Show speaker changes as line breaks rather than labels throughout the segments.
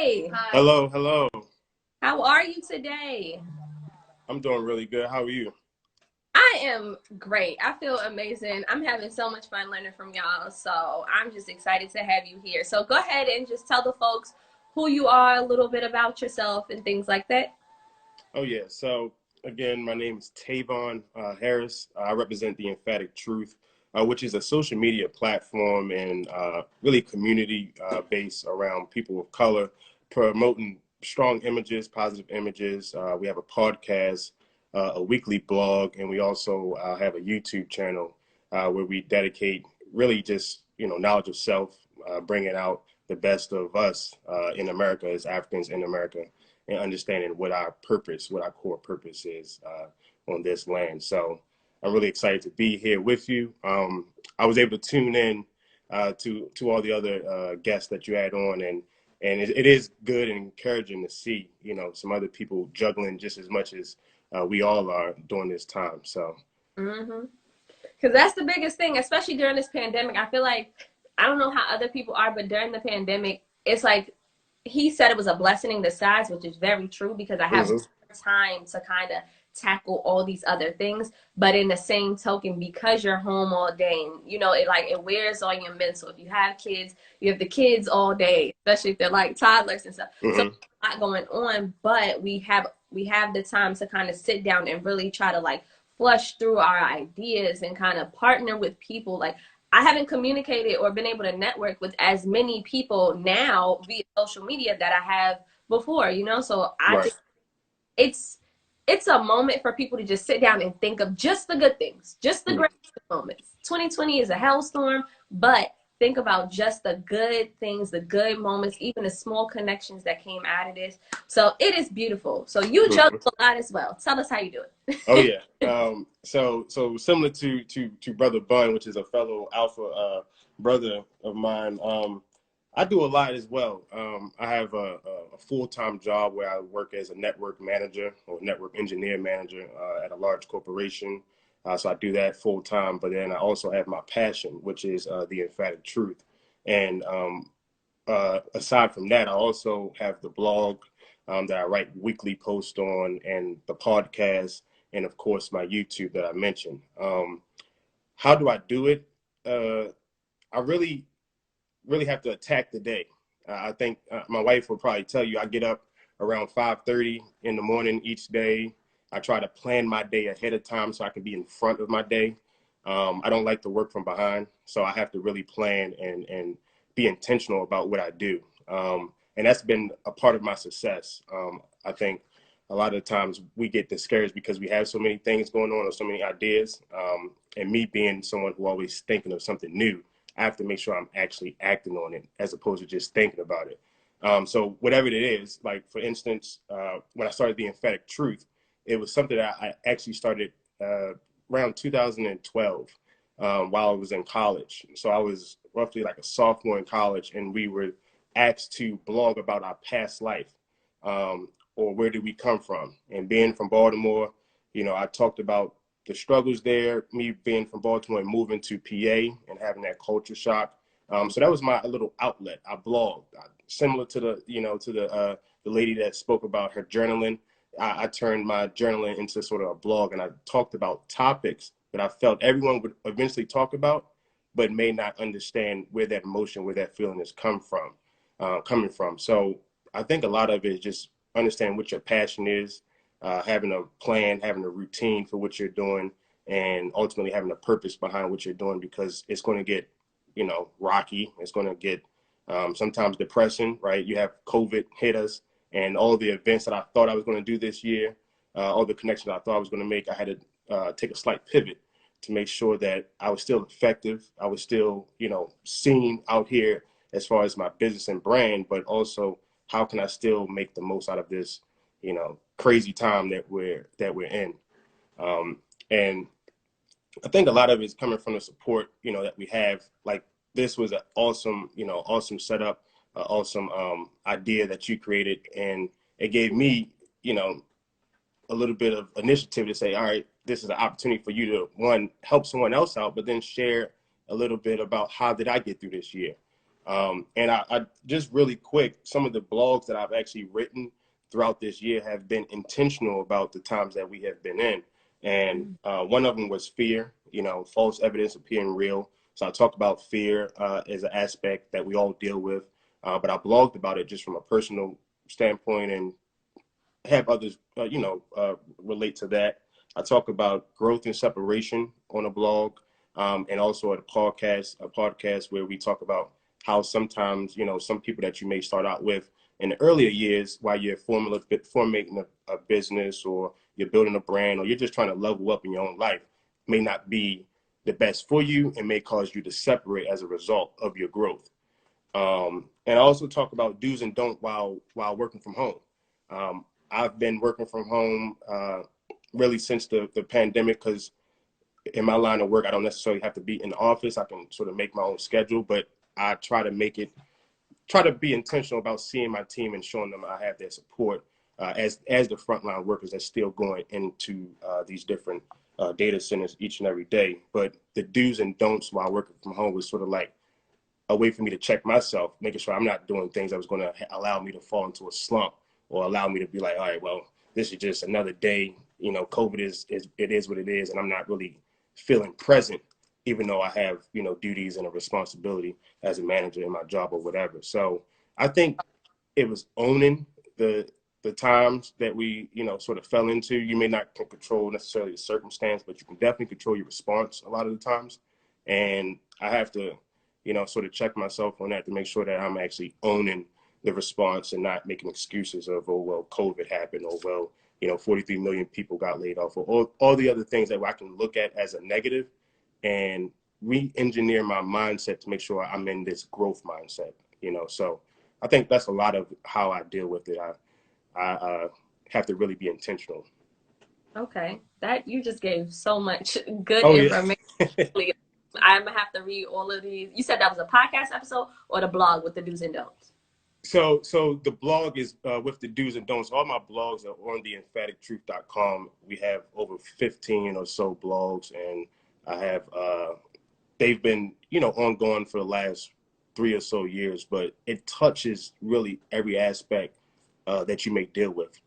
Hi.
Hi.
Hello, hello.
How are you today?
I'm doing really good. How are you?
I am great. I feel amazing. I'm having so much fun learning from y'all. So I'm just excited to have you here. So go ahead and just tell the folks who you are, a little bit about yourself and things like that.
Oh, yeah. So, again, my name is Tavon Harris. I represent the Emphatic Truth, which is a social media platform and really community based around people of color, promoting strong images, positive images. We have a podcast, a weekly blog, and we also have a YouTube channel where we dedicate really just, knowledge of self, bringing out the best of us in America as Africans in America and understanding what our purpose, what our core purpose is on this land. So I'm really excited to be here with you. I was able to tune in to all the other guests that you had on, and it is good and encouraging to see some other people juggling just as much as we all are during this time. So.
Mm-hmm. Because that's the biggest thing, especially during this pandemic. I feel like, I don't know how other people are, but during the pandemic, it's like he said it was a blessing in disguise, which is very true because I have
Mhm.
time to kind of tackle all these other things. But in the same token, because you're home all day, and it wears on your mental. If you have kids, you have the kids all day, especially if they're like toddlers and stuff. So
Mhm.
a lot going on, but we have the time to kind of sit down and really try to like flush through our ideas and kind of partner with people. Like, I haven't communicated or been able to network with as many people now via social media that I have before. So I
Right.
think it's it's a moment for people to just sit down and think of just the good things, just the
Mhm.
great moments. 2020 is a hellstorm, but think about just the good things, the good moments, even the small connections that came out of this. So it is beautiful. So you juggle
Mhm.
a lot as well. Tell us how you do
Oh
it.
yeah. So similar to Brother Bun, which is a fellow Alpha brother of mine. I do a lot as well. I have a full-time job where I work as a network manager or network engineer manager at a large corporation. So I do that full time. But then I also have my passion, which is the emphatic truth. And aside from that, I also have the blog that I write weekly posts on, and the podcast, and of course my YouTube that I mentioned. How do I do it? I really have to attack the day. I think my wife will probably tell you I get up around 5:30 in the morning each day. I try to plan my day ahead of time so I can be in front of my day. I don't like to work from behind, so I have to really plan and be intentional about what I do. And that's been a part of my success. I think a lot of times we get discouraged because we have so many things going on or so many ideas. And me being someone who always thinking of something new, I have to make sure I'm actually acting on it as opposed to just thinking about it. So whatever it is, like for instance, when I started the Emphatic Truth, it was something that I actually started around 2012 while I was in college. So I was roughly like a sophomore in college, and we were asked to blog about our past life, or where did we come from. And being from Baltimore, I talked about the struggles there, me being from Baltimore and moving to PA and having that culture shock. So that was my little outlet. I blogged, similar to the lady that spoke about her journaling. I turned my journaling into sort of a blog, and I talked about topics that I felt everyone would eventually talk about, but may not understand where that emotion, where that feeling is coming from. So I think a lot of it is just understanding what your passion is, having a plan, having a routine for what you're doing, and ultimately having a purpose behind what you're doing, because it's going to get, rocky. It's going to get sometimes depressing, right? You have COVID hit us, and all the events that I thought I was going to do this year, all the connections I thought I was going to make, I had to take a slight pivot to make sure that I was still effective. I was still, seen out here as far as my business and brand, but also how can I still make the most out of this, crazy time that we're in. And I think a lot of it is coming from the support, that we have. Like, this was an awesome, awesome setup, awesome idea that you created, and it gave me, a little bit of initiative to say, all right, this is an opportunity for you to, one, help someone else out, but then share a little bit about how did I get through this year. And I just really quick, some of the blogs that I've actually written throughout this year have been intentional about the times that we have been in. And one of them was fear, false evidence appearing real. So I talked about fear as an aspect that we all deal with, but I blogged about it just from a personal standpoint and have others, relate to that. I talk about growth and separation on a blog, and also at a podcast where we talk about how sometimes, some people that you may start out with in the earlier years while you're forming a business or you're building a brand or you're just trying to level up in your own life may not be the best for you and may cause you to separate as a result of your growth. And I also talk about do's and don'ts while working from home. I've been working from home really since the pandemic because in my line of work, I don't necessarily have to be in the office. I can sort of make my own schedule, but I try to be intentional about seeing my team and showing them I have their support as the frontline workers that's still going into these different data centers each and every day. But the do's and don'ts while working from home was sort of like a way for me to check myself, making sure I'm not doing things that was going to allow me to fall into a slump or allow me to be like, all right, well, this is just another day. COVID is it is what it is, and I'm not really feeling present, even though I have duties and a responsibility as a manager in my job or whatever. So I think it was owning the times that we sort of fell into. You may not control necessarily the circumstance, but you can definitely control your response a lot of the times. And I have to sort of check myself on that to make sure that I'm actually owning the response and not making excuses of, oh, well, COVID happened, or, well, 43 million people got laid off, or all the other things that I can look at as a negative and re-engineer my mindset to make sure I'm in this growth mindset, So I think that's a lot of how I deal with it. I have to really be intentional.
Okay, that you just gave so much good
Oh, yeah.
information. I'm gonna have to read all of these. You said that was a podcast episode or the blog with the do's and don'ts?
So the blog is with the do's and don'ts. All my blogs are on the emphatictruth.com. We have over 15 or so blogs, and I have they've been ongoing for the last 3 or so years, but it touches really every aspect that you may deal with.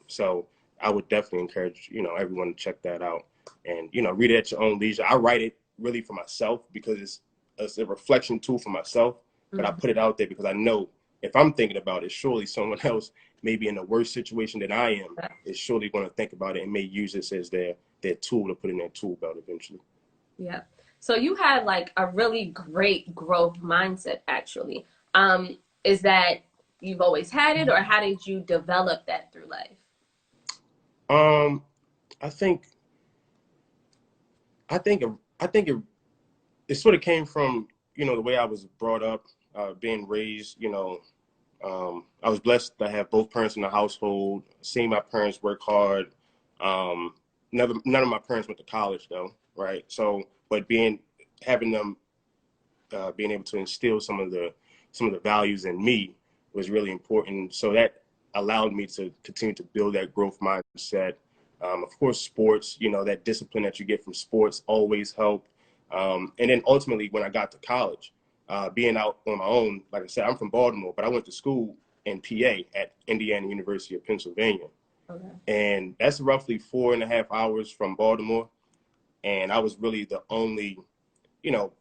So I would definitely encourage everyone to check that out and read it at your own leisure. I write it really for myself because it's a reflection tool for myself, but I put it out there because I know if I'm thinking about it, surely someone else may be in a worse situation than I am is surely going to think about it and may use this as their tool to put in their tool belt eventually.
Yeah. So you had like a really great growth mindset actually. Is that you've always had it, or how did you develop that through life?
Um, I think I think I think it sort of came from the way I was brought up, being raised. I was blessed to have both parents in the household. Seeing my parents work hard. Um, none of my parents went to college though, right? So, but having them being able to instill some of the values in me was really important. So that allowed me to continue to build that growth mindset. Of course, sports, that discipline that you get from sports always helped. And then ultimately, when I got to college, being out on my own, like I said, I'm from Baltimore, but I went to school in PA at Indiana University of Pennsylvania.
Okay.
And that's roughly 4.5 hours from Baltimore. And I was really the only, you know,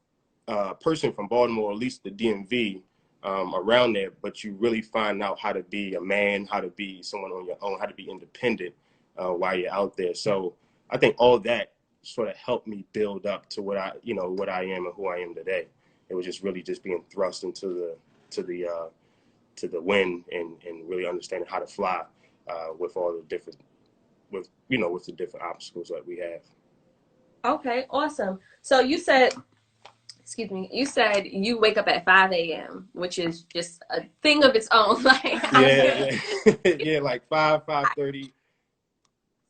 person from Baltimore, at least the DMV, around there. But you really find out how to be a man, how to be someone on your own, how to be independent while you're out there. So I think all that sort of helped me build up to what I am and who I am today. It was just really just being thrust into the wind and really understanding how to fly with all the different with the different obstacles that we have.
Okay, awesome. So you said, excuse me, you said you wake up at 5 a.m., which is just a thing of its own. Like,
Yeah, yeah, like 5:30.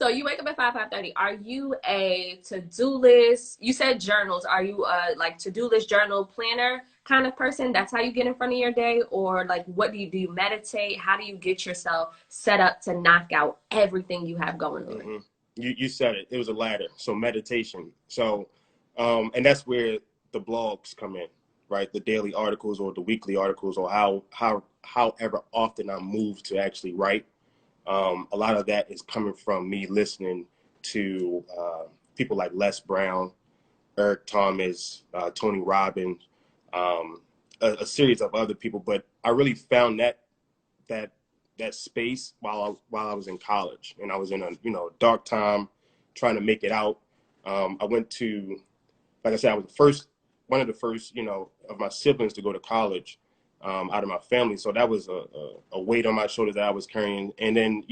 So you wake up at 5:30. Are you a to-do list? You said journals. Are you a like to-do list journal planner kind of person? That's how you get in front of your day? Or like what do you meditate? How do you get yourself set up to knock out everything you have going on?
Mm-hmm. You said it. It was a ladder. So meditation. So, and that's where the blogs come in. right? The daily articles or the weekly articles, or however often I'm moved to actually write. A lot of that is coming from me listening to people like Les Brown, Eric Thomas, Tony Robbins, a series of other people. But I really found that that space while I was in college, and I was in a dark time, trying to make it out. I went to, like I said, I was one of the first of my siblings to go to college, out of my family. So that was a weight on my shoulders that I was carrying, and then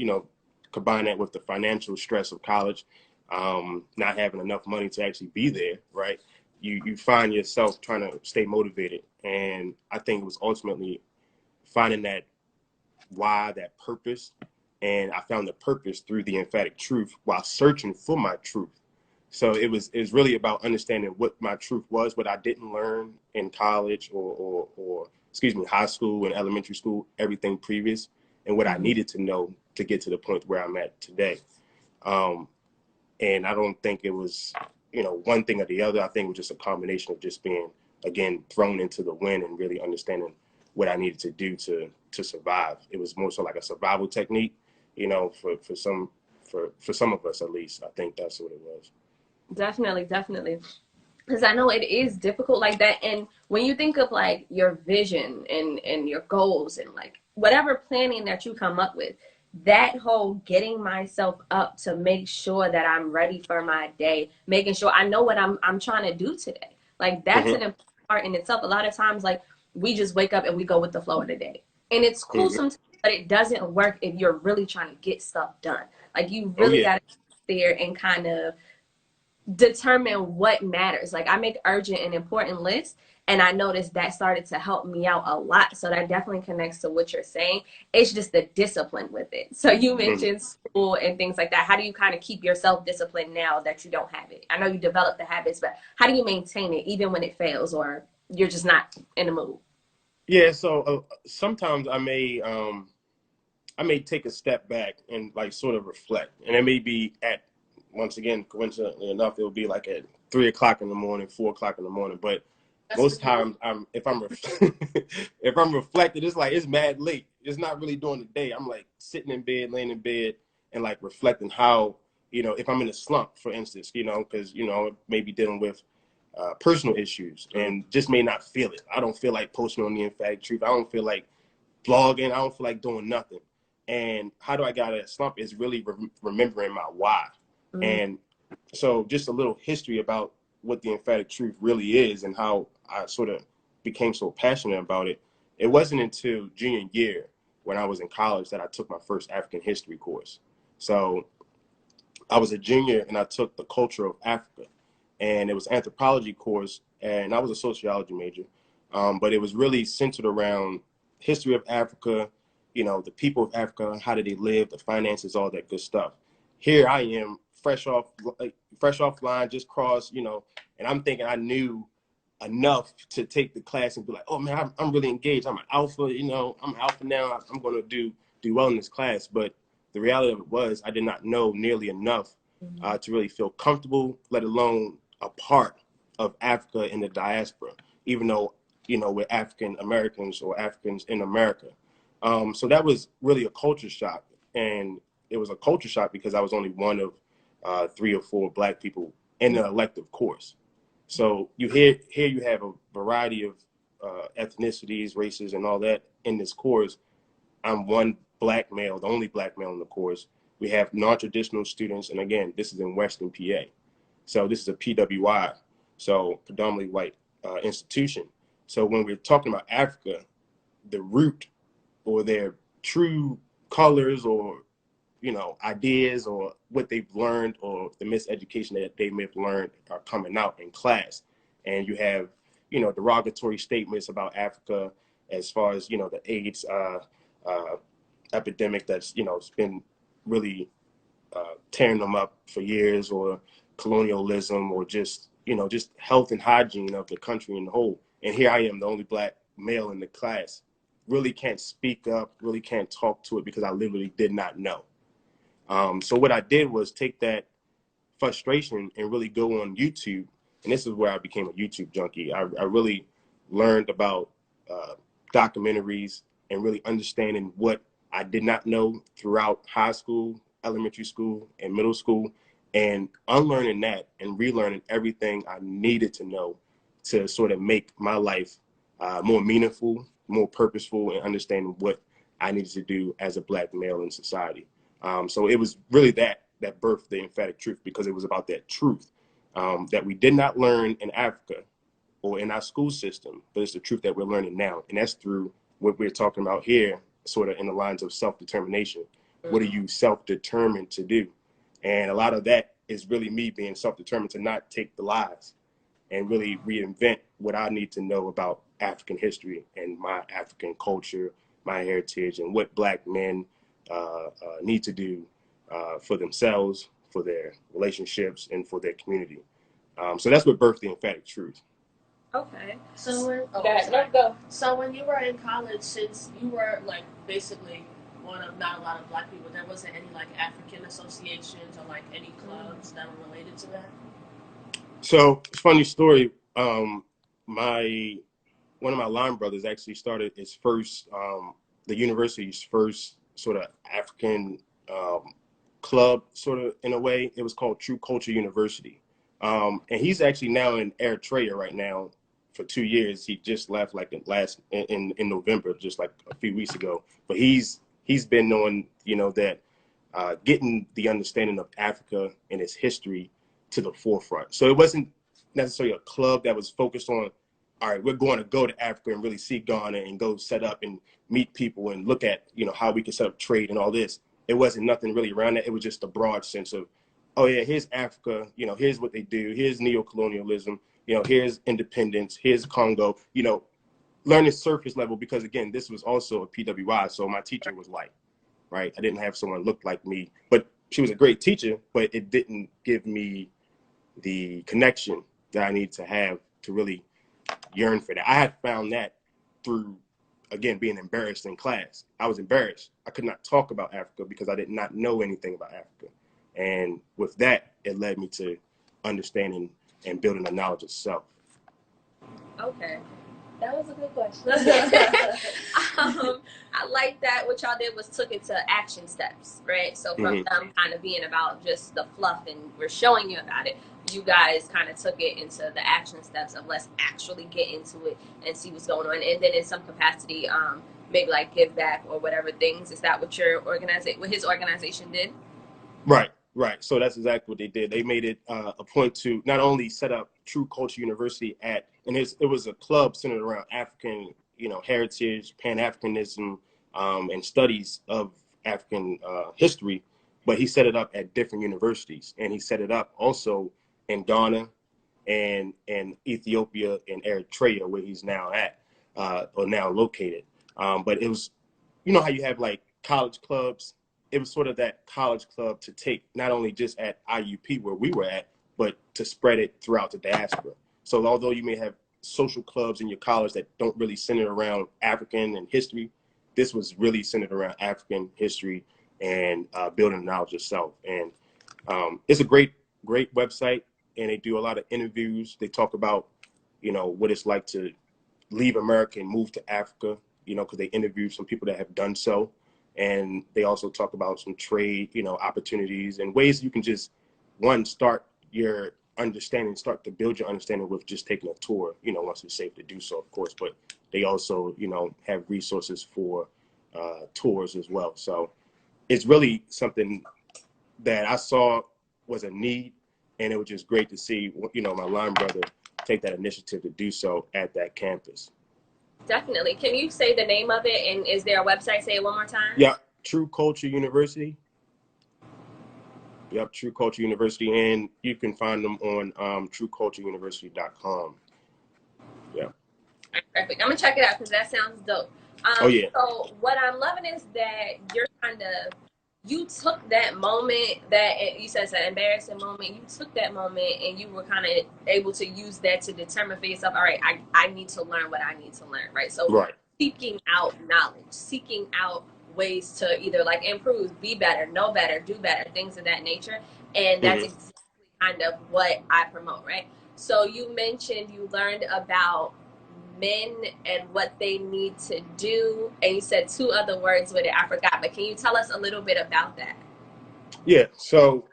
combine that with the financial stress of college, not having enough money to actually be there, right? You find yourself trying to stay motivated, and I think it was ultimately finding that why, that purpose. And I found the purpose through the emphatic truth while searching for my truth. So it was really about understanding what my truth was, what I didn't learn in college or excuse me, high school and elementary school, everything previous, and what I
Mm-hmm.
needed to know to get to the point where I'm at today. Um, and I don't think it was, one thing or the other. I think it was just a combination of just being, again, thrown into the wind and really understanding what I needed to do to survive. It was more so like a survival technique, for some of us at least. I think that's what it was.
Definitely, definitely. Because I know it is difficult like that. And when you think of like your vision and your goals and like whatever planning that you come up with, that whole getting myself up to make sure that I'm ready for my day, making sure I know what I'm trying to do today. Like that's
Hmm.
an important part in itself. A lot of times, like we just wake up and we go with the flow of the day. And it's cool
Hmm.
sometimes, but it doesn't work if you're really trying to get stuff done. Like you
Oh
really
yeah.
got to sit there and kind of determine what matters. Like I make urgent and important lists, and I noticed that started to help me out a lot. So that definitely connects to what you're saying. It's just the discipline with it. So you
Hmm.
mentioned school and things like that. How do you kind of keep yourself disciplined now that you don't have it? I know you develop the habits, but how do you maintain it even when it fails or you're just not in the mood?
Yeah. So sometimes I may take a step back and like sort of reflect, and it may be at, once again, coincidentally enough, it'll be like at 3 o'clock in the morning, 4 o'clock in the morning. But
That's
most
what you
times, if I'm if I'm reflected, it's like it's mad late. It's not really during the day. I'm like sitting in bed, laying in bed, and like reflecting how, if I'm in a slump, for instance, because maybe dealing with personal issues and just may not feel it. I don't feel like posting on the emphatic truth. I don't feel like blogging. I don't feel like doing nothing. And how do I get out of that slump is really remembering my why.
mm,
And so just a little history about what the emphatic truth really is and how I sort of became so passionate about it. It wasn't until junior year when I was in college that I took my first African history course. So I was a junior and I took the culture of Africa, and it was an anthropology course, and I was a sociology major, but it was really centered around history of Africa, the people of Africa, how did they live, the finances, all that good stuff. Here I am, fresh off line, just crossed, and I'm thinking I knew enough to take the class and be like, oh man, I'm really engaged. I'm an alpha, I'm an alpha now. I'm going to do well in this class. But the reality of it was I did not know nearly enough
mm,
to really feel comfortable, let alone a part of Africa in the diaspora, even though, we're African Americans or Africans in America. So that was really a culture shock. And it was a culture shock because I was only one of 3 or 4 Black people in the elective course. So here you have a variety of ethnicities, races, and all that in this course. I'm one Black male, the only Black male in the course. We have non-traditional students, and again, this is in Western PA. So this is a PWI, so predominantly white institution. So when we're talking about Africa, the root or their true colors or ideas or what they've learned or the miseducation that they may have learned are coming out in class. And you have, derogatory statements about Africa as far as, the AIDS uh, epidemic that's, it's been really tearing them up for years, or colonialism, or just, just health and hygiene of the country in the whole. And here I am, the only Black male in the class, really can't speak up, really can't talk to it because I literally did not know. So what I did was take that frustration and really go on YouTube. And this is where I became a YouTube junkie. I really learned about documentaries, and really understanding what I did not know throughout high school, elementary school, and middle school, and unlearning that and relearning everything I needed to know to sort of make my life more meaningful, more purposeful, and understanding what I needed to do as a Black male in society. So it was really that birthed the emphatic truth, because it was about that truth that we did not learn in Africa or in our school system, but it's the truth that we're learning now. And that's through what we're talking about here, sort of in the lines of self-determination. What are you self-determined to do? And a lot of that is really me being self-determined to not take the lies and really reinvent what I need to know about African history and my African culture, my heritage, and what Black men need to do for themselves, for their relationships, and for their community. So that's what birthed the emphatic truth.
Okay.
So when
Go.
So when you were in college, since you were like basically one of not a lot of Black people, there wasn't any like African associations or like any clubs that were related to that.
So funny story. My one of my line brothers actually started his first, the university's first sort of African club, sort of in a way. It was called True Culture University, and he's actually now in Eritrea right now for 2 years. He just left like in November, just like a few weeks ago. But he's been on, that getting the understanding of Africa and its history to the forefront. So it wasn't necessarily a club that was focused on, all right, we're going to go to Africa and really see Ghana and go set up and meet people and look at, how we can set up trade and all this. It wasn't nothing really around that. It was just a broad sense of, oh yeah, here's Africa, here's what they do. Here's neocolonialism, here's independence, here's Congo, learning surface level, because again, this was also a PWI. So my teacher was white, right? I didn't have someone look like me, but she was a great teacher, but it didn't give me the connection that I need to have to really yearn for that. I had found that through, again, being embarrassed in class. I was embarrassed. I could not talk about Africa because I did not know anything about Africa. And with that, it led me to understanding and building a knowledge of self.
Okay. That was a good question. I like that what y'all did was took it to action steps, right? So from them kind of being about just the fluff and we're showing you about it, you guys kind of took it into the action steps of let's actually get into it and see what's going on. And then in some capacity, maybe like give back or whatever things. Is that what what his organization did?
Right. So that's exactly what they did. They made it a point to not only set up True Culture University and it was a club centered around African, heritage, Pan-Africanism, and studies of African history, but he set it up at different universities, and he set it up also in Ghana and Ethiopia and Eritrea, where he's now at, or now located. But it was, how you have like college clubs. It was sort of that college club to take not only just at IUP where we were at, but to spread it throughout the diaspora. So although you may have social clubs in your college that don't really center around African and history, this was really centered around African history and building knowledge of self. And it's a great website, and they do a lot of interviews. They talk about, what it's like to leave America and move to Africa, because they interview some people that have done so. And they also talk about some trade, opportunities and ways you can just, start your understanding, start to build your understanding with just taking a tour, once it's safe to do so, of course. But they also, have resources for tours as well. So it's really something that I saw was a need, and it was just great to see, my line brother take that initiative to do so at that campus.
Definitely. Can you say the name of it, and is there a website? Say it one more time.
Yeah, True Culture University. Yep, True Culture University, and you can find them on truecultureuniversity.com. Yeah.
Perfect. I'm gonna check it out because that sounds dope.
Oh yeah.
So what I'm loving is that you took that moment that you said it's an embarrassing moment. You took that moment and you were kind of able to use that to determine for yourself, all right, I need to learn what I need to learn, right? So seeking out knowledge, seeking out ways to either like improve, be better, know better, do better, things of that nature. And that's exactly kind of what I promote, right? So you mentioned you learned about men and what they need to do. And you said two other words with it. I forgot, but can you tell us a little bit about that?
Yeah. So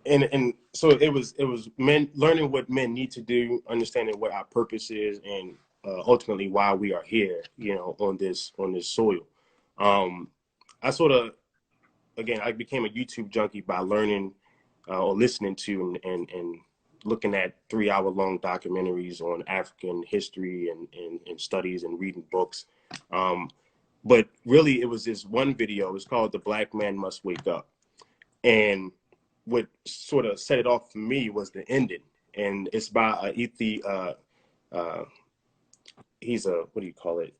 and so it was men learning what men need to do, understanding what our purpose is, and ultimately why we are here, on this soil. um I sort of, again, I became a YouTube junkie by learning or listening to and looking at 3 hour long documentaries on African history and studies and reading books. um but really it was this one video. It's called "The Black Man Must Wake Up." And what sort of set it off for me was the ending. And it's by uh, he's a, what do you call it?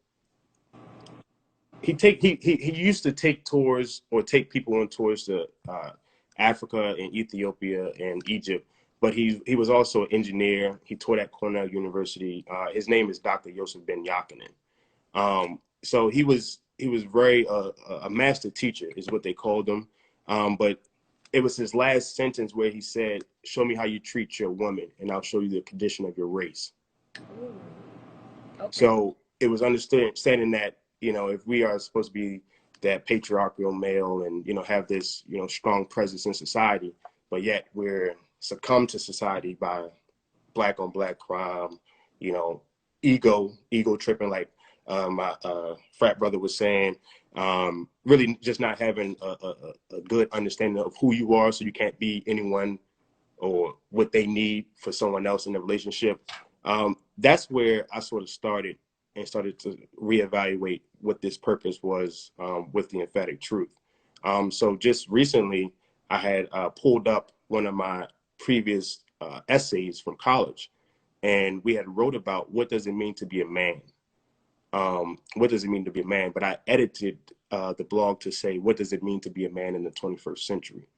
He used to take tours or take people on tours to Africa and Ethiopia and Egypt, but he was also an engineer. He taught at Cornell University. His name is Dr. Yosef Ben Yakinen. So he was very a master teacher is what they called him. But it was his last sentence where he said, "Show me how you treat your woman, and I'll show you the condition of your race."
Ooh, okay.
So it was understanding that, if we are supposed to be that patriarchal male and, have this, strong presence in society, but yet we're succumb to society by black on black crime, you know, ego tripping, like my frat brother was saying, really just not having a good understanding of who you are, so you can't be anyone or what they need for someone else in the relationship. That's where I sort of started to reevaluate what this purpose was, with the emphatic truth. So just recently, I had pulled up one of my previous essays from college, and we had wrote about what does it mean to be a man. What does it mean to be a man? But I edited the blog to say, what does it mean to be a man in the 21st century?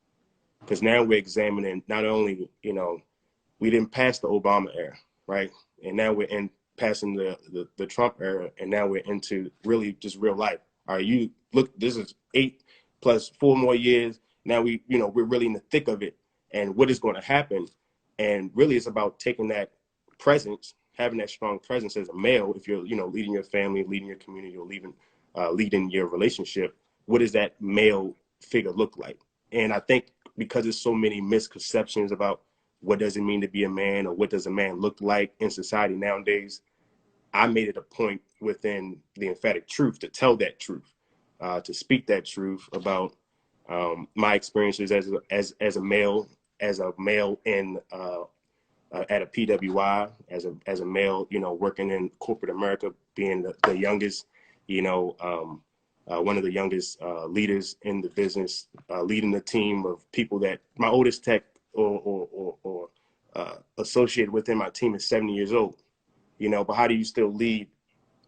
Because now we're examining not only, we didn't pass the Obama era, right? And now we're in passing the Trump era, and now we're into really just real life. All right, you look, this is 8 plus 4 more years. Now we're really in the thick of it, and what is going to happen. And really it's about taking that presence, having that strong presence as a male. If you're, leading your family, leading your community, or leading your relationship, what does that male figure look like? And I think because there's so many misconceptions about what does it mean to be a man, or what does a man look like in society nowadays, I made it a point within the emphatic truth to tell that truth, to speak that truth about my experiences as a male, in at a PWI, as a male, working in corporate America, being the youngest, one of the youngest leaders in the business, leading a team of people that my oldest tech or associated within my team is 70 years old. But how do you still lead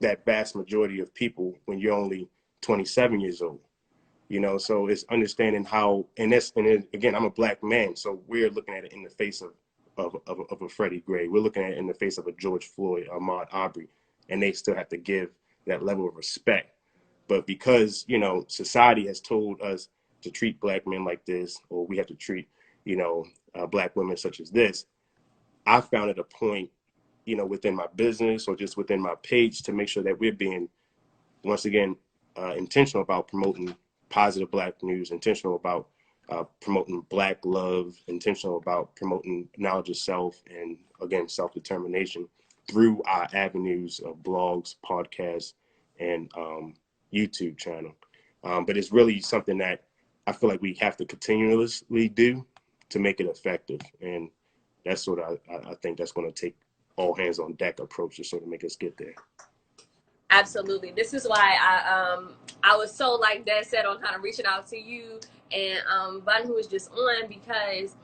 that vast majority of people when you're only 27 years old? So it's understanding how, and again, I'm a black man, so we're looking at it in the face of a Freddie Gray. We're looking at it in the face of a George Floyd, Ahmaud Arbery, and they still have to give that level of respect. But because, society has told us to treat black men like this, or we have to treat, black women such as this, I found it a point, within my business or just within my page, to make sure that we're being, once again, intentional about promoting positive black news, intentional about promoting black love, intentional about promoting knowledge of self, and again, self-determination through our avenues of blogs, podcasts, and YouTube channel. But it's really something that I feel like we have to continuously do to make it effective. And that's sort of, I think that's going to take all hands on deck approach to sort of make us get there.
Absolutely. This is why I was so like Dad said on kind of reaching out to you and Bun, who was just on, because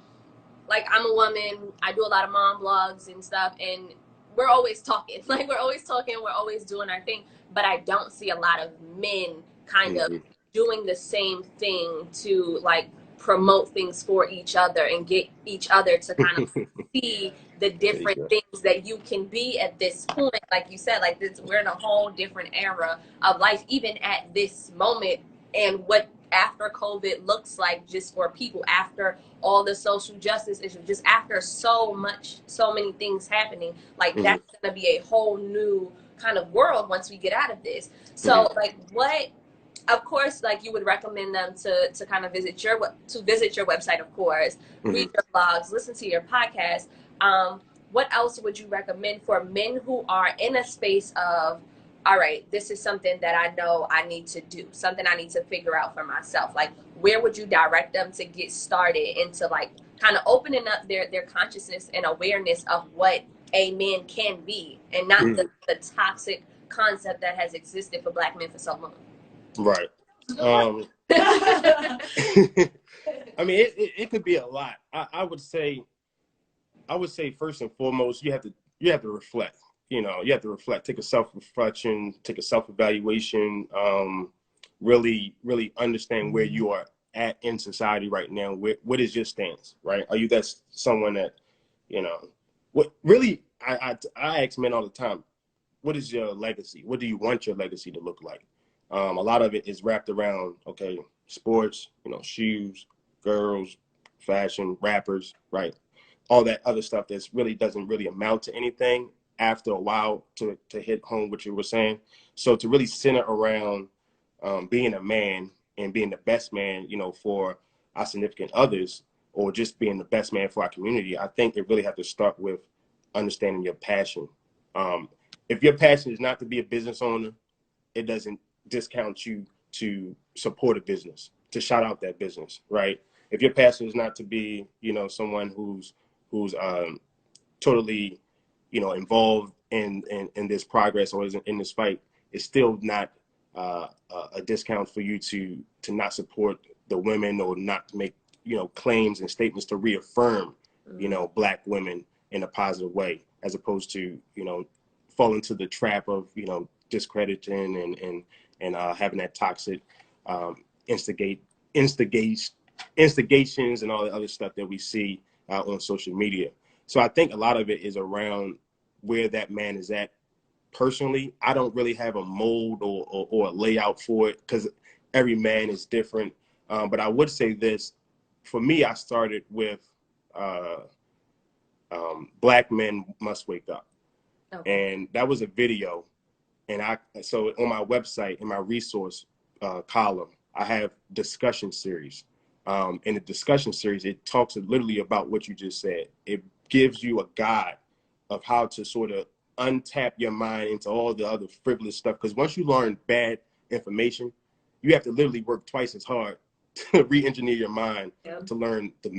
like I'm a woman, I do a lot of mom blogs and stuff, and we're always talking. Like we're always talking, we're always doing our thing, but I don't see a lot of men kind of doing the same thing to like promote things for each other and get each other to kind of see the different things that you can be at this point. Like you said, like this, we're in a whole different era of life, even at this moment, and what after COVID looks like just for people, after all the social justice issues, just after so many things happening. Like that's gonna be a whole new kind of world once we get out of this. So like what, of course, like you would recommend them to kind of visit your website, of course, read your blogs, listen to your podcast. What else would you recommend for men who are in a space of, all right, this is something that I know I need to do, something I need to figure out for myself? Like, where would you direct them to get started into like kind of opening up their consciousness and awareness of what a man can be, and not the toxic concept that has existed for Black men for so long?
Right. I mean, it could be a lot. I would say first and foremost, you have to reflect. You know, you have to reflect, take a self-reflection, take a self-evaluation, really understand where you are at in society right now. What is your stance, right? Are you that someone that, you know, what really, I ask men all the time, what is your legacy? What do you want your legacy to look like? A lot of it is wrapped around, okay, sports, you know, shoes, girls, fashion, rappers, right? All that other stuff that's really doesn't really amount to anything after a while to hit home what you were saying. So to really center around being a man and being the best man, you know, for our significant others, or just being the best man for our community, I think it really has to start with understanding your passion. If your passion is not to be a business owner, it doesn't discount you to support a business, to shout out that business, right? If your passion is not to be, you know, someone who's totally, you know, involved in this progress or is in this fight, it's still not a discount for you to not support the women, or not to make, you know, claims and statements to reaffirm, you know, Black women in a positive way, as opposed to, you know, fall into the trap of, you know, discrediting and having that toxic instigations and all the other stuff that we see on social media. So I think a lot of it is around where that man is at. Personally, I don't really have a mold or a layout for it, because every man is different. But I would say this, for me, I started with Black Men Must Wake Up. Okay. And that was a video. And so on my website, in my resource column, I have discussion series. In the discussion series, it talks literally about what you just said. It gives you a guide of how to sort of untap your mind into all the other frivolous stuff. Because once you learn bad information, you have to literally work twice as hard to re-engineer your mind to learn the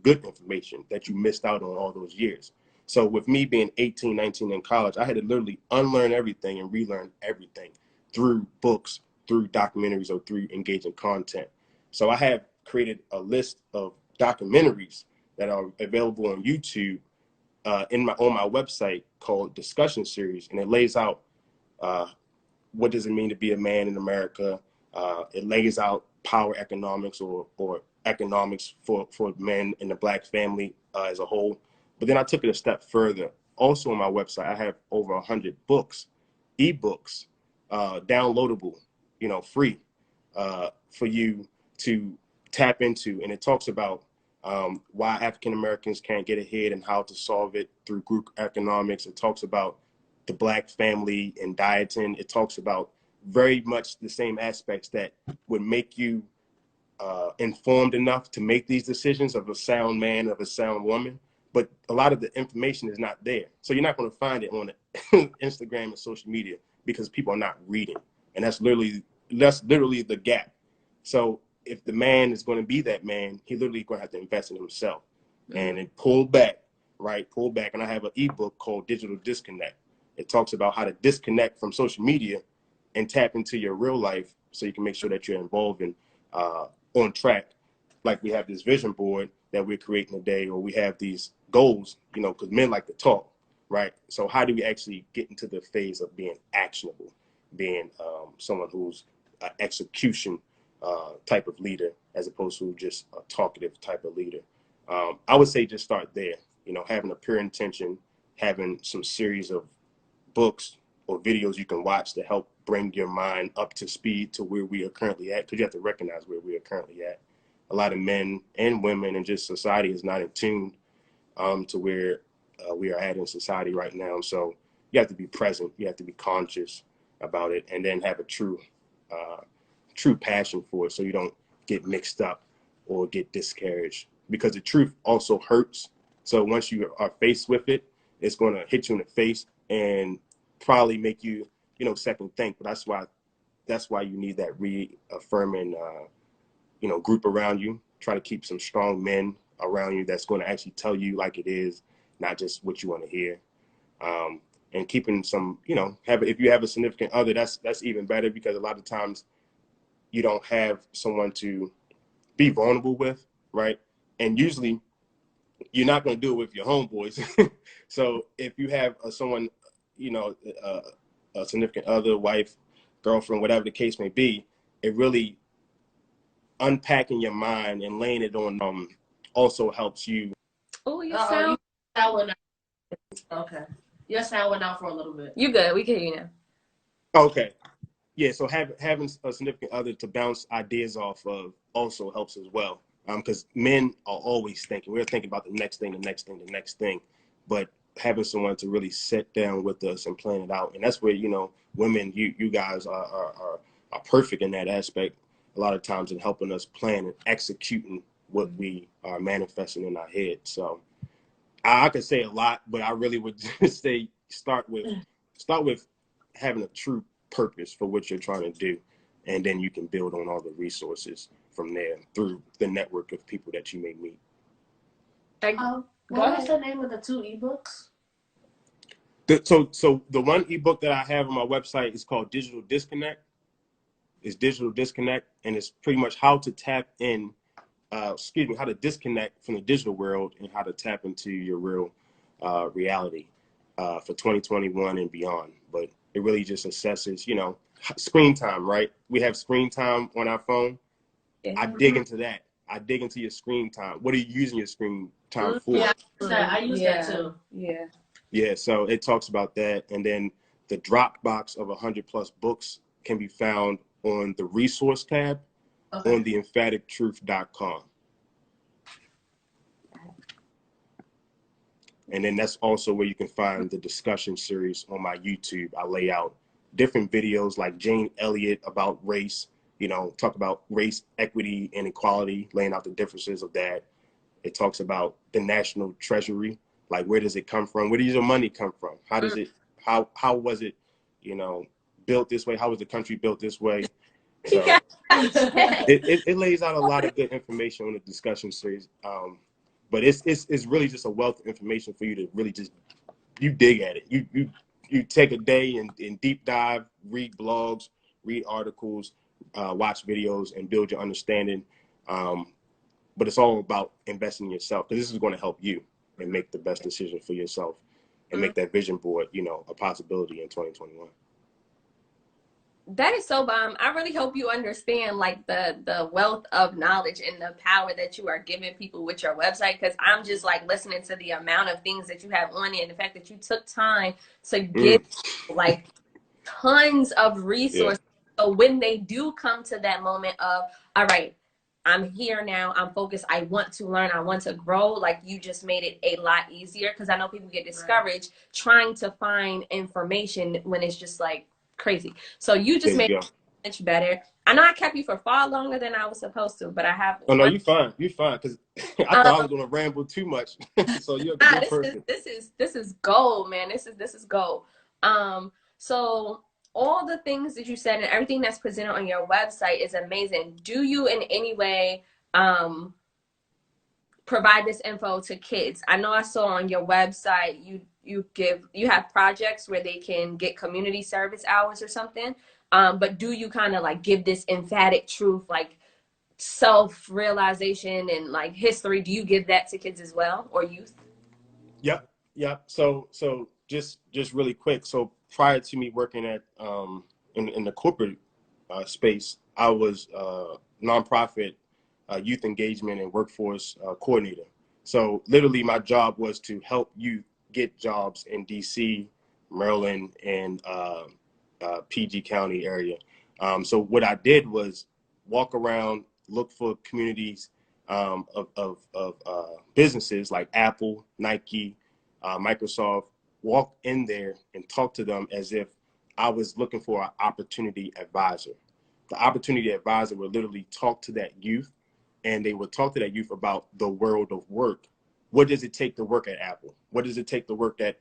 good information that you missed out on all those years. So with me being 18, 19 in college, I had to literally unlearn everything and relearn everything through books, through documentaries, or through engaging content. So I have created a list of documentaries that are available on YouTube on my website, called Discussion Series, and it lays out what does it mean to be a man in America. It lays out power economics, or economics for men in the Black family as a whole. But then I took it a step further. Also on my website, I have over 100 books, ebooks, downloadable, you know, free for you to tap into. And it talks about why African Americans can't get ahead and how to solve it through group economics. It talks about the Black family and dieting. It talks about very much the same aspects that would make you informed enough to make these decisions of a sound man, of a sound woman. But a lot of the information is not there. So you're not going to find it on Instagram and social media, because people are not reading. And that's literally the gap. So if the man is going to be that man, he literally going to have to invest in himself and then pull back. And I have an ebook called Digital Disconnect. It talks about how to disconnect from social media and tap into your real life, so you can make sure that you're involved and on track. Like we have this vision board that we're creating today, or we have these goals, you know, because men like to talk, right? So how do we actually get into the phase of being actionable, being someone who's an execution type of leader, as opposed to just a talkative type of leader? I would say just start there, you know, having a pure intention, having some series of books or videos you can watch to help bring your mind up to speed to where we are currently at, because you have to recognize where we are currently at. A lot of men and women and just society is not in tune to where we are at in society right now. So you have to be present. You have to be conscious about it, and then have a true passion for it, so you don't get mixed up or get discouraged, because the truth also hurts. So once you are faced with it, it's going to hit you in the face and probably make you, second think. But that's why you need that reaffirming, group around you. Try to keep some strong men around you that's going to actually tell you like it is, not just what you want to hear. And keeping some, if you have a significant other, that's even better, because a lot of times you don't have someone to be vulnerable with, right? And usually you're not going to do it with your homeboys. So if you have someone, a significant other, wife, girlfriend, whatever the case may be, it really unpacking your mind and laying it on also helps you.
Oh, you sound.
Okay. Your sound went out for a little bit.
You good? We can hear you now.
Okay. Yeah, so having a significant other to bounce ideas off of also helps as well. Because men are always thinking. We're thinking about the next thing, the next thing, the next thing. But having someone to really sit down with us and plan it out. And that's where, women, you guys are perfect in that aspect a lot of times, in helping us plan and executing what we are manifesting in our head. So I could say a lot, but I really would just say start with having a true purpose for what you're trying to do, and then you can build on all the resources from there through the network of people that you may meet.
What is the name of the 2 ebooks?
So the one ebook that I have on my website is called Digital Disconnect. It's Digital Disconnect, and it's pretty much how to tap in, how to disconnect from the digital world and how to tap into your real reality for 2021 and beyond. But it really just assesses, screen time, right? We have screen time on our phone. Yeah. I dig into that. I dig into your screen time. What are you using your screen time for?
Yeah, I use that too.
Yeah.
Yeah, so it talks about that. And then the Dropbox of 100+ books can be found on the resource tab on theemphatictruth.com. And then that's also where you can find the discussion series on my YouTube. I lay out different videos like Jane Elliott about race, talk about race, equity, and equality, laying out the differences of that. It talks about the national treasury, like where does it come from? Where does your money come from? How does it, how was it, built this way? How was the country built this way? So it lays out a lot of good information on the discussion series. But it's really just a wealth of information for you to really just, you dig at it. You take a day and deep dive, read blogs, read articles, watch videos, and build your understanding. But it's all about investing in yourself, because this is going to help you and make the best decision for yourself and make that vision board, a possibility in 2021.
That is so bomb. I really hope you understand like the wealth of knowledge and the power that you are giving people with your website, because I'm just like listening to the amount of things that you have on it, and the fact that you took time to give like tons of resources. Yeah. So when they do come to that moment of, all right, I'm here now, I'm focused, I want to learn, I want to grow, like you just made it a lot easier, because I know people get discouraged trying to find information when it's just like crazy. So you just made it much better. I know I kept you for far longer than I was supposed to, but I have.
Oh no, you're fine, because I thought I was gonna ramble too much. So you're a good person.
This is gold, man. This is gold. So all the things that you said and everything that's presented on your website is amazing. Do you in any way provide this info to kids? I know I saw on your website you have projects where they can get community service hours or something. But do you kind of like give this emphatic truth, like self-realization and like history? Do you give that to kids as well, or youth?
Yep. So just really quick. So prior to me working at in the corporate space, I was nonprofit youth engagement and workforce coordinator. So literally my job was to help youth get jobs in DC, Maryland, and PG County area. So what I did was walk around, look for communities of businesses like Apple, Nike, Microsoft, walk in there and talk to them as if I was looking for an opportunity advisor. The opportunity advisor would literally talk to that youth, and they would talk to that youth about the world of work. What does it take to work at Apple? What does it take to work at,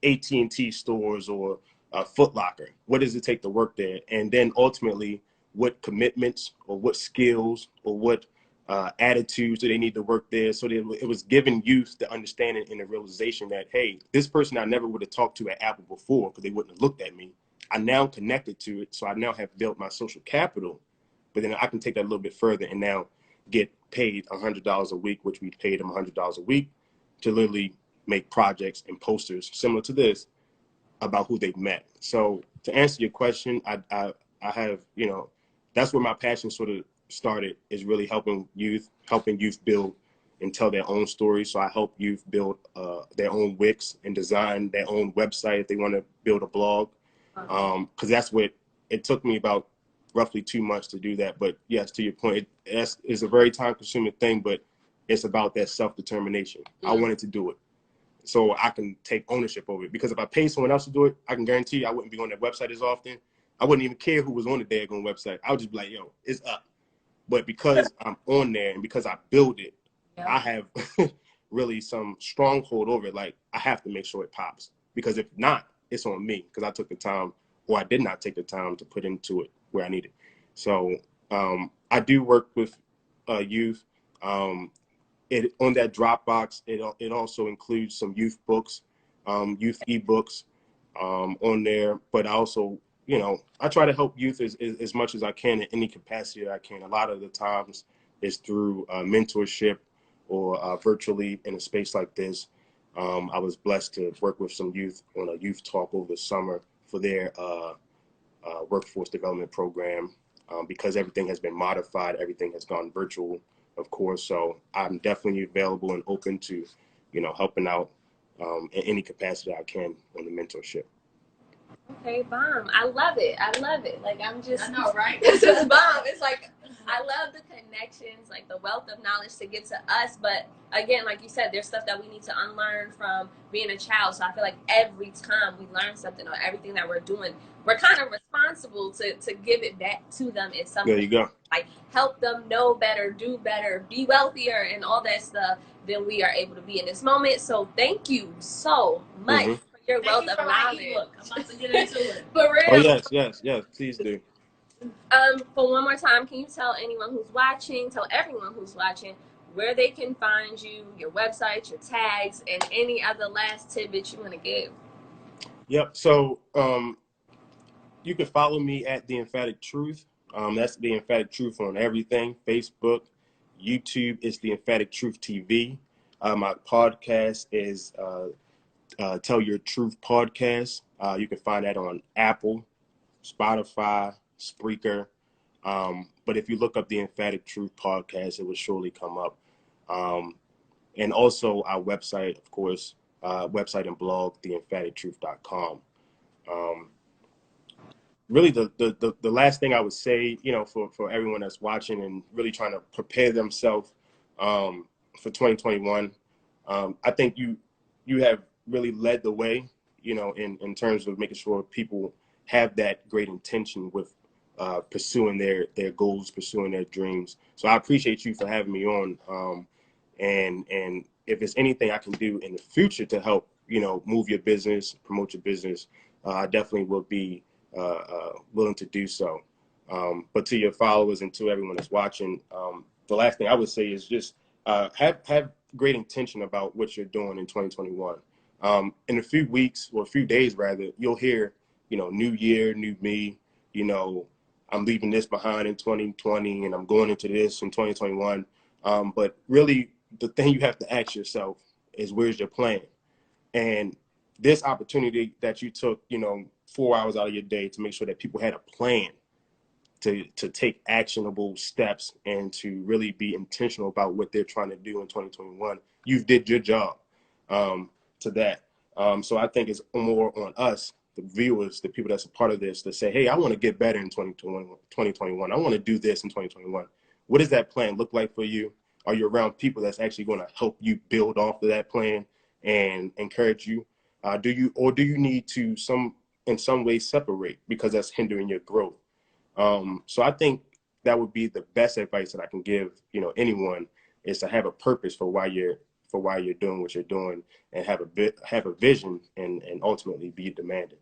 AT&T stores or Foot Locker? What does it take to work there? And then ultimately, what commitments or what skills or what attitudes do they need to work there? So it was giving youth the understanding and the realization that, hey, this person I never would have talked to at Apple before because they wouldn't have looked at me. I now connected to it. So I now have built my social capital, but then I can take that a little bit further and now get paid $100 a week, which we paid them $100 a week to literally make projects and posters similar to this about who they've met. So to answer your question, I have, that's where my passion sort of started, is really helping youth build and tell their own stories. So I help youth build their own Wix and design their own website if they want to build a blog. Because that's what it took me about roughly 2 months to do that. But yes, to your point, it's a very time consuming thing, but it's about that self-determination. I wanted to do it so I can take ownership over it. Because if I pay someone else to do it, I can guarantee you I wouldn't be on that website as often. I wouldn't even care who was on the daggone website. I would just be like, yo, it's up. But because I'm on there and because I build it, I have really some stronghold over it. Like, I have to make sure it pops. Because if not, it's on me. Because I took the time, or I did not take the time to put into it where I needed. So I do work with youth. On that Dropbox, it also includes some youth books, youth ebooks on there. But I also, I try to help youth as much as I can in any capacity that I can. A lot of the times it's through mentorship or virtually in a space like this. I was blessed to work with some youth on a youth talk over the summer for their workforce development program. Because everything has been modified, everything has gone virtual, of course. So I'm definitely available and open to, helping out in any capacity I can on the mentorship.
Okay, bomb. I love it. I love it. Like, I
know, right?
This is bomb. It's like, I love the connections, like the wealth of knowledge to get to us. But again, like you said, there's stuff that we need to unlearn from being a child. So I feel like every time we learn something or everything that we're doing, we're kind of responsible to give it back to them in some
There you go.
Like, help them know better, do better, be wealthier, and all that stuff than we are able to be in this moment. So thank you so much for your wealth of knowledge.
I'm about to get into it.
For real.
Oh, yes, please do.
For one more time, can you tell anyone who's watching, tell everyone who's watching, where they can find you, your website, your tags, and any other last tidbits you want to give?
Yep. So you can follow me at The Emphatic Truth. That's The Emphatic Truth on everything. Facebook, YouTube is The Emphatic Truth TV. My podcast is Tell Your Truth Podcast. You can find that on Apple, Spotify, Spreaker. But if you look up The Emphatic Truth Podcast, it will surely come up. And also our website, of course, website and blog, theemphatictruth.com. Really, the last thing I would say, for everyone that's watching and really trying to prepare themselves for 2021, I think you have really led the way, in terms of making sure people have that great intention with pursuing their goals, pursuing their dreams. So I appreciate you for having me on. And if there's anything I can do in the future to help, move your business, promote your business, I definitely will be willing to do so. But to your followers and to everyone that's watching, the last thing I would say is just have great intention about what you're doing in 2021. In a few weeks, or a few days rather, you'll hear, new year, new me, I'm leaving this behind in 2020 and I'm going into this in 2021. But really, the thing you have to ask yourself is, where's your plan? And this opportunity that you took, 4 hours out of your day to make sure that people had a plan to take actionable steps and to really be intentional about what they're trying to do in 2021. You've did your job to that. So I think it's more on us, the viewers, the people that's a part of this, to say, hey, I want to get better in 2021. I want to do this in 2021. What does that plan look like for you? Are you around people that's actually going to help you build off of that plan? and encourage you? Do you need to in some way separate because that's hindering your growth? So I think that would be the best advice that I can give, anyone, is to have a purpose for why you're doing what you're doing, and have a vision, and ultimately be demanding.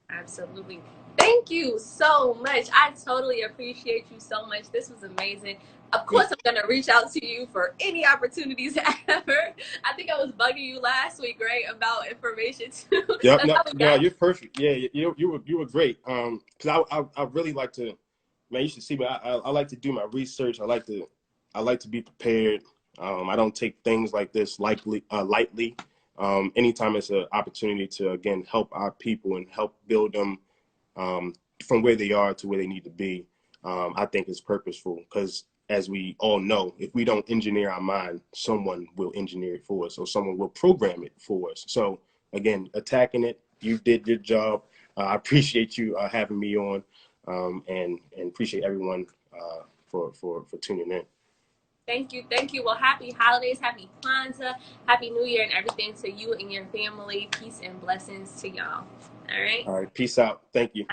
Absolutely. Thank you so much. I totally appreciate you so much. This was amazing. Of course, I'm going to reach out to you for any opportunities ever. I think I was bugging you last week, right, about information too.
Yep,
That's
no,
how we
no,
got.
you're perfect. Yeah, you were great. Because I really like to, man, you should see me. I like to do my research. I like to be prepared. I don't take things like this lightly. Anytime it's an opportunity to again help our people and help build them um, from where they are to where they need to be, I think it's purposeful, because as we all know, if we don't engineer our mind, someone will engineer it for us, or someone will program it for us. So again, attacking it, you did your job. I appreciate you having me on, and appreciate everyone for tuning in.
Thank you. Thank you. Well, happy holidays, happy Kwanzaa, happy New Year, and everything to you and your family. Peace and blessings to y'all. All right.
All right, peace out. Thank you.